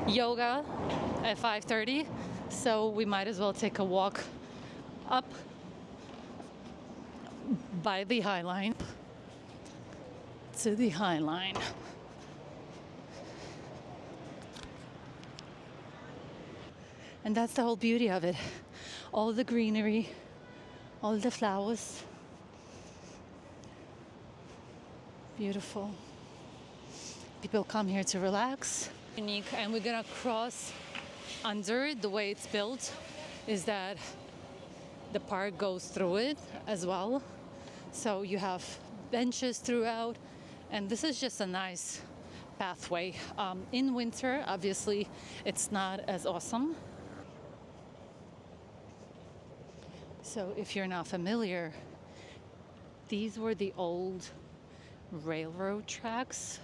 yoga at 5:30, so we might as well take a walk up by the Highline to the Highline. And that's the whole beauty of it. All the greenery, all the flowers. Beautiful. People come here to relax. Unique, and we're gonna cross under. The way it's built is that the park goes through it as well. So you have benches throughout, and this is just a nice pathway. In winter, obviously, it's not as awesome. So if you're not familiar, these were the old railroad tracks.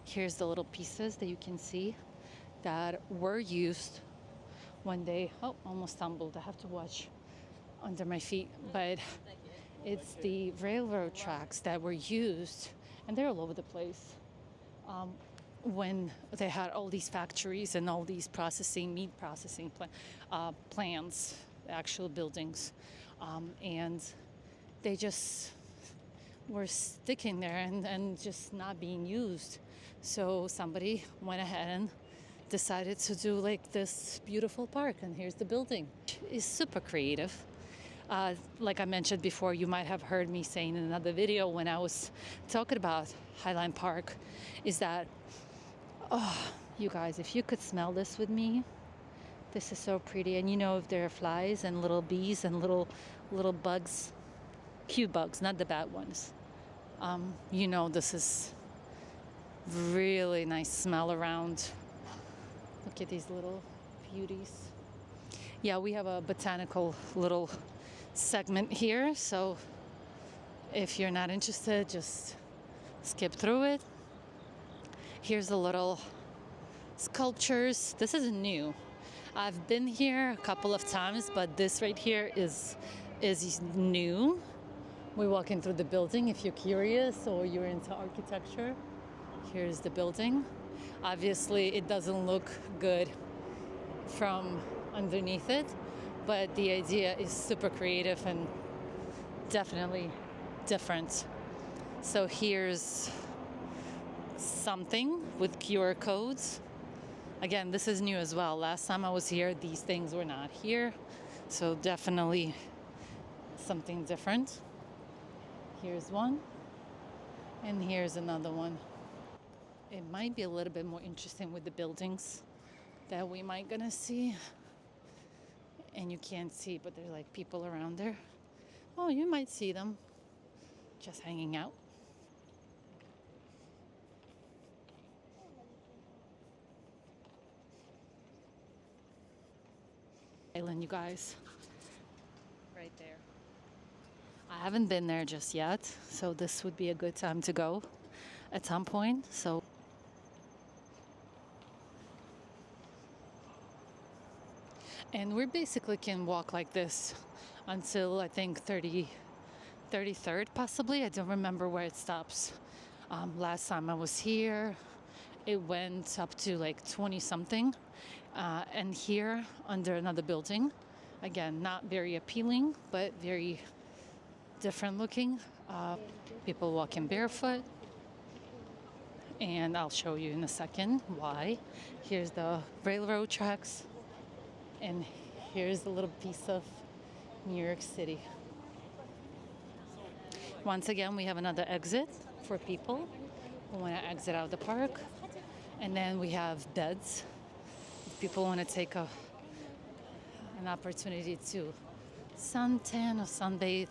Here's the little pieces that you can see that were used when they, oh, almost stumbled. I have to watch under my feet. But it's the railroad tracks that were used, and they're all over the place, when they had all these factories and all these meat processing plants, actual buildings, and they just were sticking there and just not being used. So somebody went ahead and decided to do like this beautiful park, and here's the building. It's super creative. Like I mentioned before, you might have heard me saying in another video when I was talking about Highline Park, is that, oh, you guys, if you could smell this with me, this is so pretty. And you know, if there are flies and little bees and little bugs, cute bugs, not the bad ones, you know, this is really nice smell around. Look at these little beauties. Yeah, we have a botanical little segment here, so if you're not interested, just skip through it. Here's the little sculptures. This isn't new. I've been here a couple of times, but this right here is new. We're walking through the building. If you're curious or you're into architecture, here's the building. Obviously, it doesn't look good from underneath it, but the idea is super creative and definitely different. So here's something with QR codes. Again, this is new as well. Last time I was here, these things were not here. So definitely something different. Here's one, and here's another one. It might be a little bit more interesting with the buildings that we might gonna see. And you can't see, but there's like people around there. Oh, you might see them just hanging out. Island, you guys, right there. I haven't been there just yet, so this would be a good time to go at some point. So and we basically can walk like this until I think 33rd possibly. I don't remember where it stops. Last time I was here, it went up to like 20 something. And here under another building, again, not very appealing, but very different looking. People walking barefoot. And I'll show you in a second why. Here's the railroad tracks. And here's a little piece of New York City. Once again, we have another exit for people who want to exit out of the park. And then we have beds. If people want to take an opportunity to suntan or sunbathe,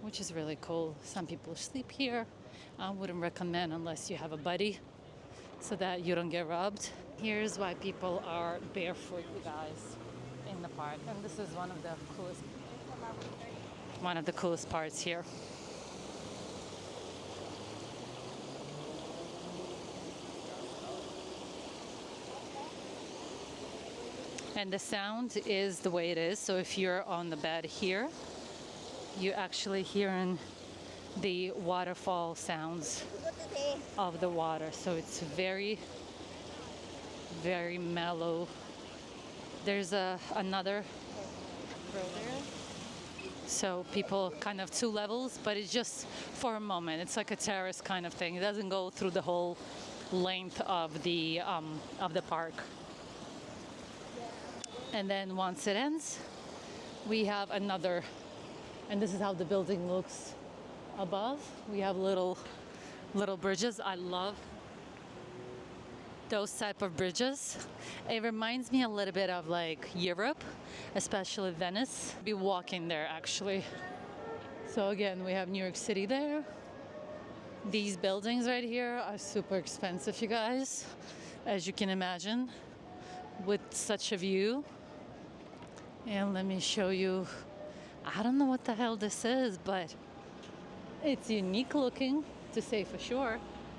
which is really cool. Some people sleep here. I wouldn't recommend unless you have a buddy so that you don't get robbed. Here's why people are barefoot, you guys, in the park. And this is one of the coolest parts here. And the sound is the way it is. So if you're on the bed here, you actually hearing the waterfall sounds of the water. So it's very very mellow. There's another row there. So people kind of two levels, but it's just for a moment. It's like a terrace kind of thing. It doesn't go through the whole length of the park. And then once it ends, we have another, and this is how the building looks above. We have little bridges. I love those type of bridges. It reminds me a little bit of like Europe, especially Venice. Be walking there actually. So again, we have New York City there. These buildings right here are super expensive, you guys, as you can imagine, with such a view. And let me show you, I don't know what the hell this is, but it's unique looking, to say for sure.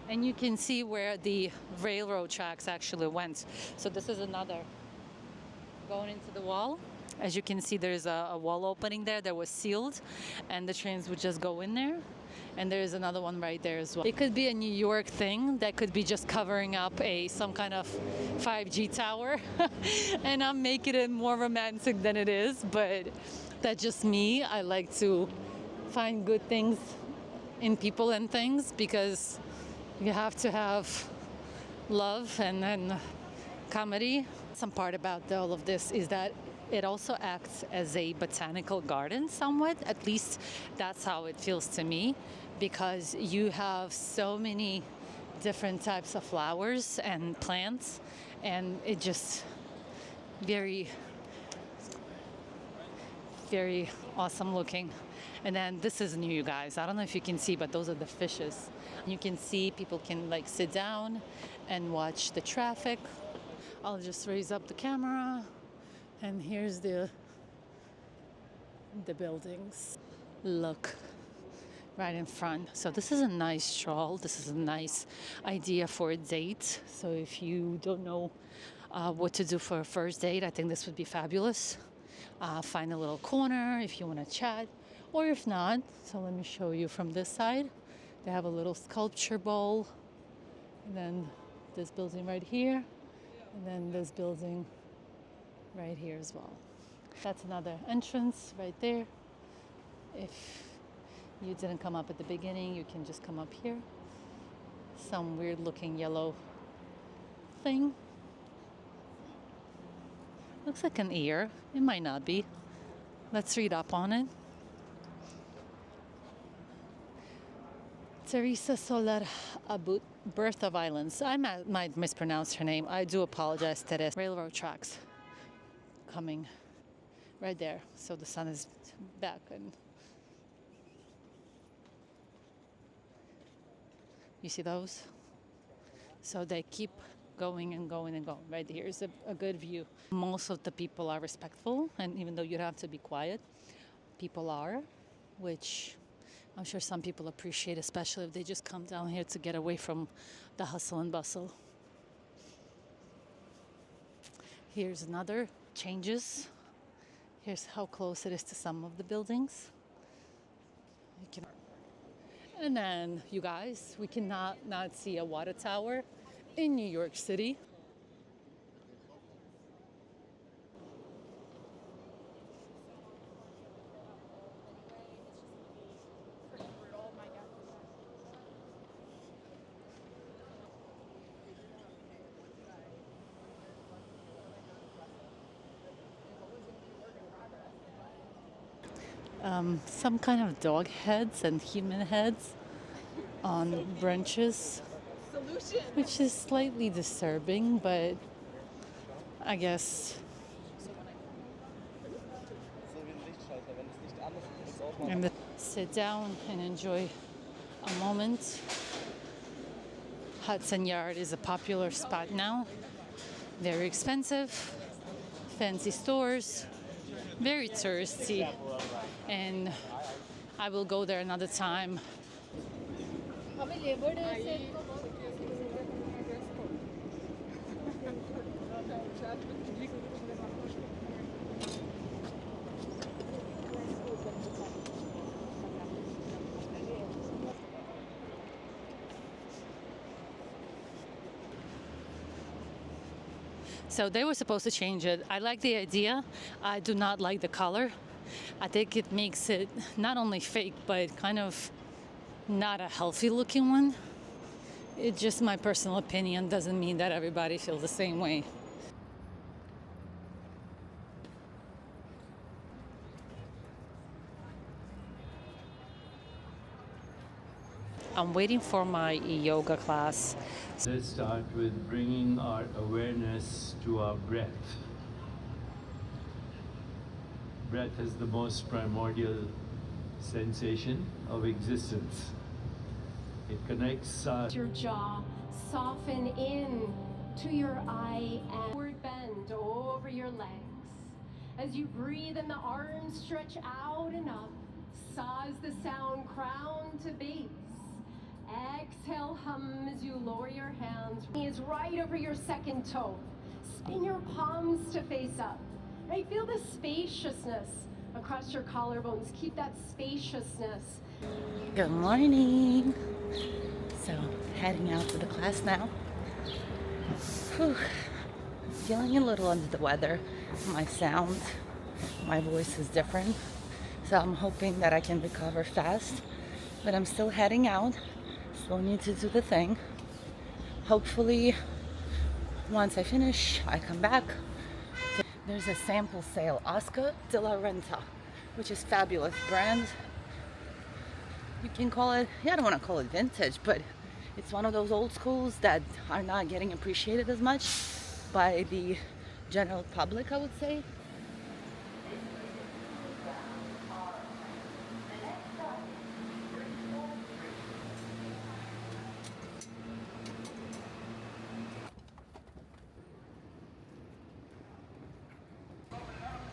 And you can see where the railroad tracks actually went. So this is another going into the wall. As you can see, there's a wall opening there that was sealed, and the trains would just go in there. And there's another one right there as well. It could be a New York thing that could be just covering up some kind of 5G tower. And I'm making it more romantic than it is, but that's just me. I like to find good things in people and things, because you have to have love and then comedy. Some part about all of this is that it also acts as a botanical garden somewhat. At least that's how it feels to me, because you have so many different types of flowers and plants, and it just very, very awesome looking. And then this is new, you guys. I don't know if you can see, but those are the fishes. You can see people can like sit down and watch the traffic. I'll just raise up the camera. And here's the buildings. Look, right in front. So this is a nice stroll. This is a nice idea for a date. So if you don't know what to do for a first date, I think this would be fabulous. Find a little corner if you want to chat, or if not. So let me show you from this side. They have a little sculpture bowl, and then this building right here, and then this building right here as well. That's another entrance right there. If you didn't come up at the beginning, you can just come up here. Some weird looking yellow thing. Looks like an ear. It might not be. Let's read up on it. Teresa Soler Abut, Birth of Islands. I might mispronounce her name. I do apologize, Teresa. Railroad tracks coming right there. So the sun is back, and you see those? So they keep going and going and going. Right here's a good view. Most of the people are respectful, and even though you have to be quiet, people are, which I'm sure some people appreciate, especially if they just come down here to get away from the hustle and bustle. Here's another changes. Here's how close it is to some of the buildings. And then, you guys, we cannot not see a water tower in New York City. Some kind of dog heads and human heads on branches, which is slightly disturbing, but I guess. And sit down and enjoy a moment. Hudson Yard is a popular spot now. Very expensive, fancy stores, very touristy, and I will go there another time. So they were supposed to change it. I like the idea. I do not like the color. I think it makes it not only fake, but kind of not a healthy looking one. It's just my personal opinion, doesn't mean that everybody feels the same way. I'm waiting for my yoga class. Let's start with bringing our awareness to our breath. Breath is the most primordial sensation of existence. It connects us. Your jaw, soften in to your eye and forward bend over your legs. As you breathe in, the arms stretch out and up. Saw is the sound, crown to base. Exhale, hum as you lower your hands. Knee is right over your second toe. Spin your palms to face up. Right, feel the spaciousness across your collarbones. Keep that spaciousness. Good morning. So, heading out to the class now. Whew. Feeling a little under the weather. My sound, my voice is different. So I'm hoping that I can recover fast. But I'm still heading out. Still need to do the thing. Hopefully, once I finish, I come back. There's a sample sale, Oscar de la Renta, which is fabulous brand. You can call it, I don't want to call it vintage, but it's one of those old schools that are not getting appreciated as much by the general public, I would say.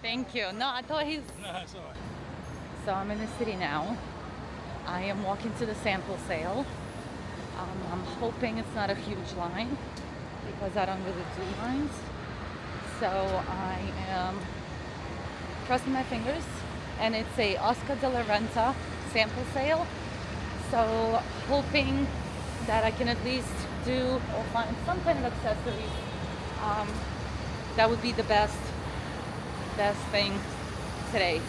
Thank you. No, I thought he's... No, it's all right. So I'm in the city now. I am walking to the sample sale. I'm hoping it's not a huge line because I don't really do lines. So I am crossing my fingers, and it's a Oscar de la Renta sample sale. So hoping that I can at least do or find some kind of accessories. That would be the best thing today.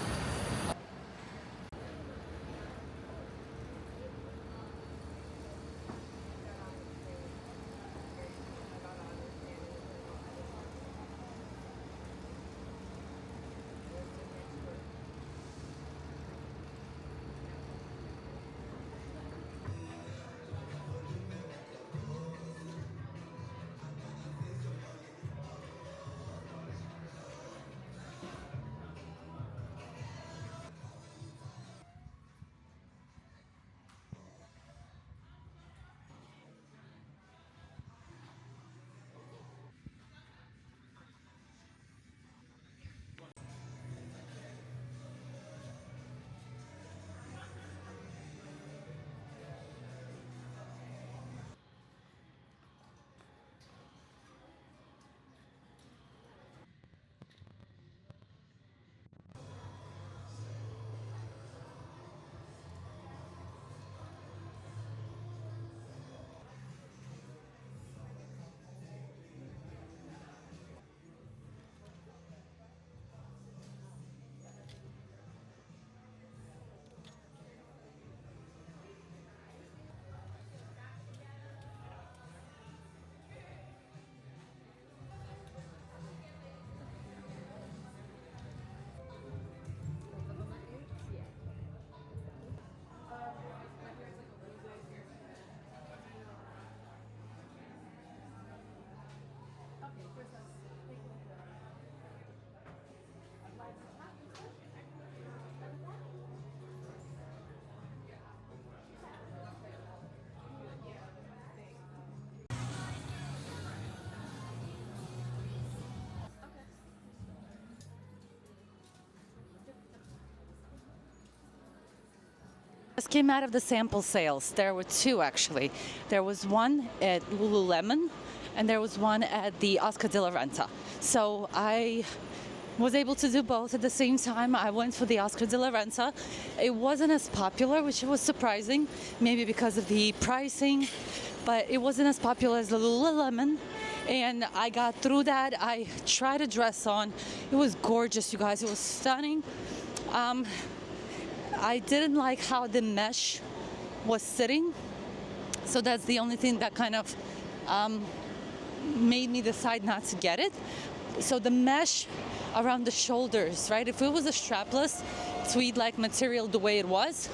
Just came out of the sample sales. There were two actually. There was one at Lululemon and there was one at the Oscar de la Renta. So I was able to do both at the same time. I went for the Oscar de la Renta. It wasn't as popular, which was surprising, maybe because of the pricing, but it wasn't as popular as the Lululemon. And I got through that. I tried a dress on. It was gorgeous, you guys. It was stunning. I didn't like how the mesh was sitting. So that's the only thing that kind of made me decide not to get it. So the mesh around the shoulders, right? If it was a strapless tweed-like material the way it was,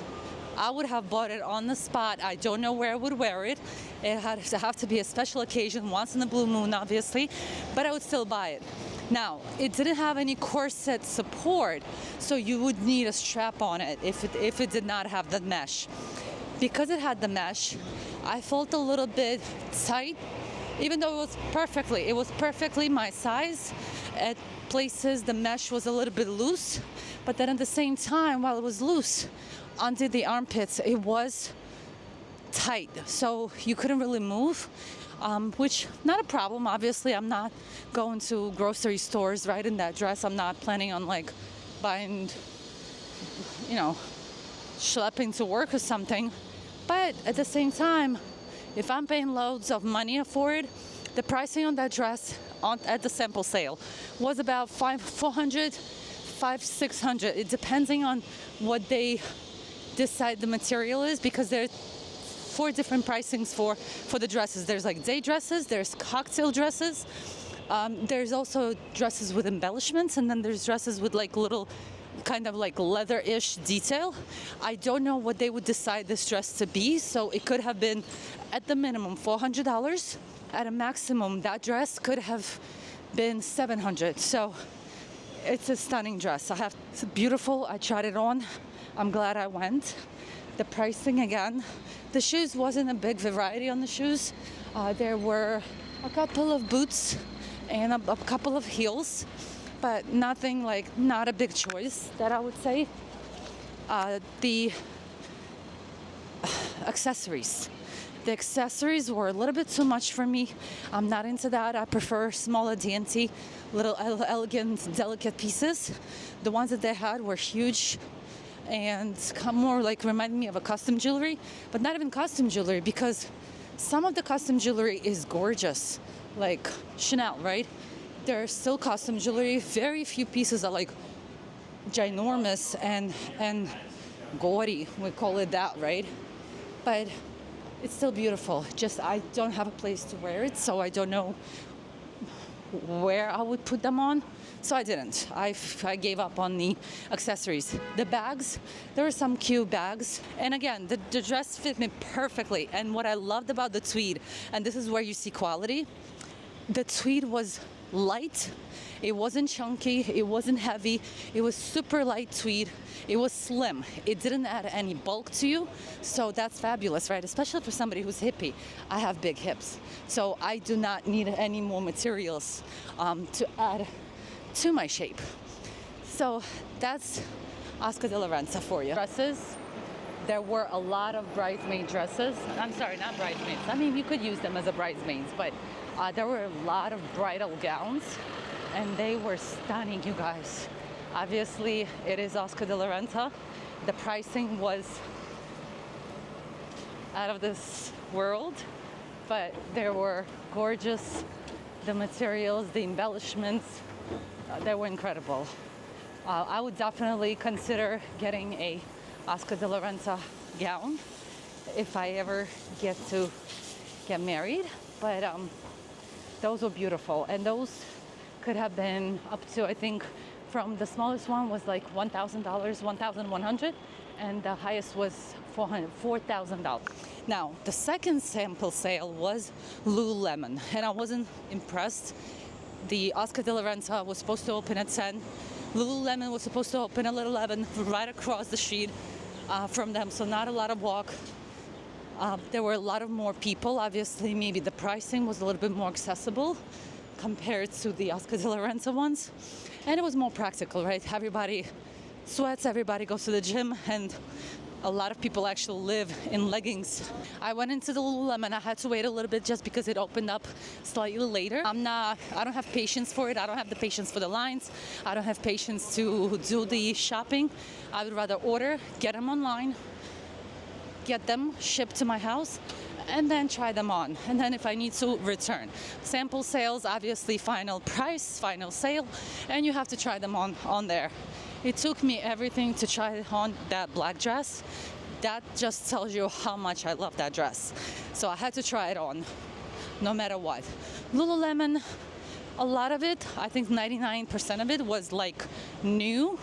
I would have bought it on the spot. I don't know where I would wear it. It had to have to be a special occasion, once in a blue moon, obviously, but I would still buy it. Now, it didn't have any corset support, so you would need a strap on it if it did not have the mesh. Because it had the mesh, I felt a little bit tight, even though it was perfectly my size. At places, the mesh was a little bit loose, but then at the same time, while it was loose, under the armpits, it was tight, so you couldn't really move, which not a problem. Obviously, I'm not going to grocery stores, right, in that dress. I'm not planning on like buying, schlepping to work or something. But at the same time, if I'm paying loads of money for it, the pricing on that dress at the sample sale was about $400, $600. It depending on what they decide the material is, because there are 4 different pricings for the dresses. There's like day dresses, there's cocktail dresses, there's also dresses with embellishments, and then there's dresses with like little kind of like leather-ish detail. I don't know what they would decide this dress to be, so it could have been at the minimum $400. At a maximum, that dress could have been $700. So it's a stunning dress. It's beautiful. I tried it on. I'm glad I went. The pricing again. The shoes wasn't a big variety on the shoes. There were a couple of boots and a couple of heels, but nothing like, not a big choice that I would say. The accessories. The accessories were a little bit too much for me. I'm not into that. I prefer smaller, dainty, little elegant, delicate pieces. The ones that they had were huge and more like reminded me of a custom jewelry, but not even custom jewelry, because some of the custom jewelry is gorgeous, like Chanel, right? They're still custom jewelry. Very few pieces are like ginormous and gaudy, we call it that, right? But it's still beautiful. Just I don't have a place to wear it, so I don't know where I would put them on. So I didn't. I gave up on the accessories. The bags, there were some cute bags. And again, the dress fit me perfectly. And what I loved about the tweed, and this is where you see quality, the tweed was light. It wasn't chunky. It wasn't heavy. It was super light tweed. It was slim. It didn't add any bulk to you. So that's fabulous, right? Especially for somebody who's hippie. I have big hips. So I do not need any more materials to add to my shape. So that's Oscar de la Renta for you. Dresses. There were a lot of bridesmaid dresses. I'm sorry, not bridesmaids. I mean, you could use them as a bridesmaids, but there were a lot of bridal gowns, and they were stunning, you guys. Obviously, it is Oscar de la Renta. The pricing was out of this world, but they were gorgeous. The materials, the embellishments, they were incredible. I would definitely consider getting a Oscar de la Renta gown if I ever get to get married, but those were beautiful, and those could have been up to, I think, from the smallest one was like $1,000, $1,100, and the highest was $4,000. Now, the second sample sale was Lululemon, and I wasn't impressed. The Oscar de la Renta was supposed to open at 10. Lululemon was supposed to open at 11, right across the street from them, so not a lot of walk. There were a lot of more people. Obviously, maybe the pricing was a little bit more accessible compared to the Oscar de la Renta ones. And it was more practical, right? Everybody sweats, everybody goes to the gym, and a lot of people actually live in leggings. I went into the Lululemon. I had to wait a little bit just because it opened up slightly later. I don't have patience for it. I don't have the patience for the lines. I don't have patience to do the shopping. I would rather order, get them online, get them shipped to my house, and then try them on. And then if I need to, return. Sample sales, obviously final price, final sale, and you have to try them on there. It took me everything to try on that black dress. That just tells you how much I love that dress. So I had to try it on, no matter what. Lululemon, a lot of it, I think 99% of it was like new.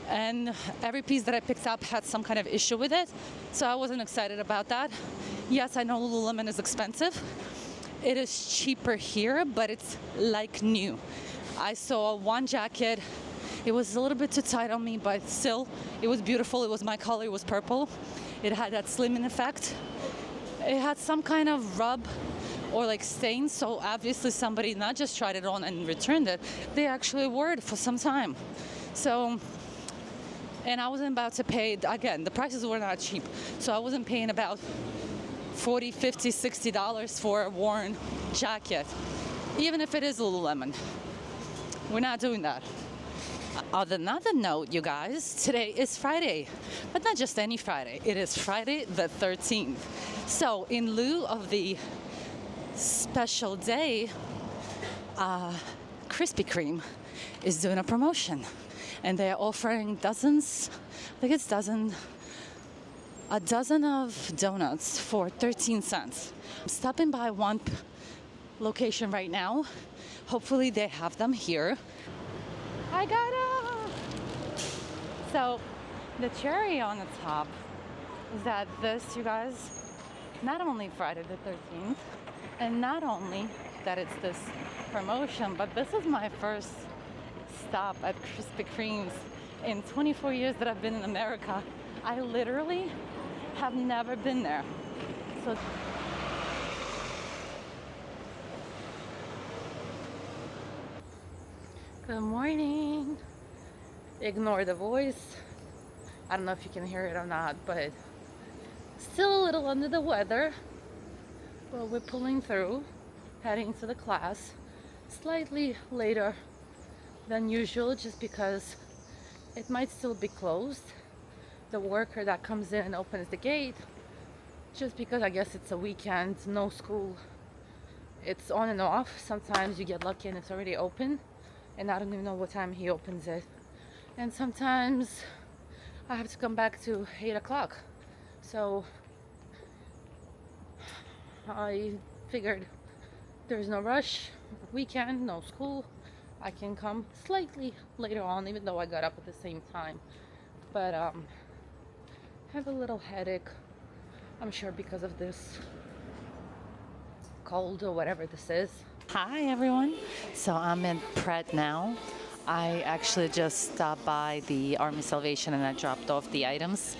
And every piece that I picked up had some kind of issue with it. So I wasn't excited about that. Yes, I know Lululemon is expensive. It is cheaper here, but it's like new. I saw one jacket. It was a little bit too tight on me, but still, it was beautiful. It was my color, it was purple. It had that slimming effect. It had some kind of rub or like stain, so obviously somebody not just tried it on and returned it, they actually wore it for some time. So, and I wasn't about to pay, again, the prices were not cheap, so I wasn't paying about $40, $50, $60 for a worn jacket, even if it is Lululemon. We're not doing that. On another note, you guys, today is Friday, but not just any Friday. It is Friday the 13th. So in lieu of the special day, Krispy Kreme is doing a promotion, and they're offering dozens, I think it's a dozen of donuts for 13 cents. I'm stopping by one location right now. Hopefully they have them here. I got it! So the cherry on the top is that this, you guys, not only Friday the 13th, and not only that it's this promotion, but this is my first stop at Krispy Kreme's in 24 years that I've been in America. I literally have never been there. So good morning. Ignore the voice. I don't know if you can hear it or not, but still a little under the weather. But we're pulling through, heading to the class slightly later than usual, just because it might still be closed. The worker that comes in and opens the gate, just because I guess it's a weekend, no school. It's on and off. Sometimes you get lucky and it's already open, and I don't even know what time he opens it. And sometimes I have to come back to 8 o'clock. So I figured there's no rush, weekend, no school. I can come slightly later on, even though I got up at the same time. But have a little headache, I'm sure, because of this cold or whatever this is. Hi everyone. So I'm in Pret now. I actually just stopped by the Army Salvation and I dropped off the items.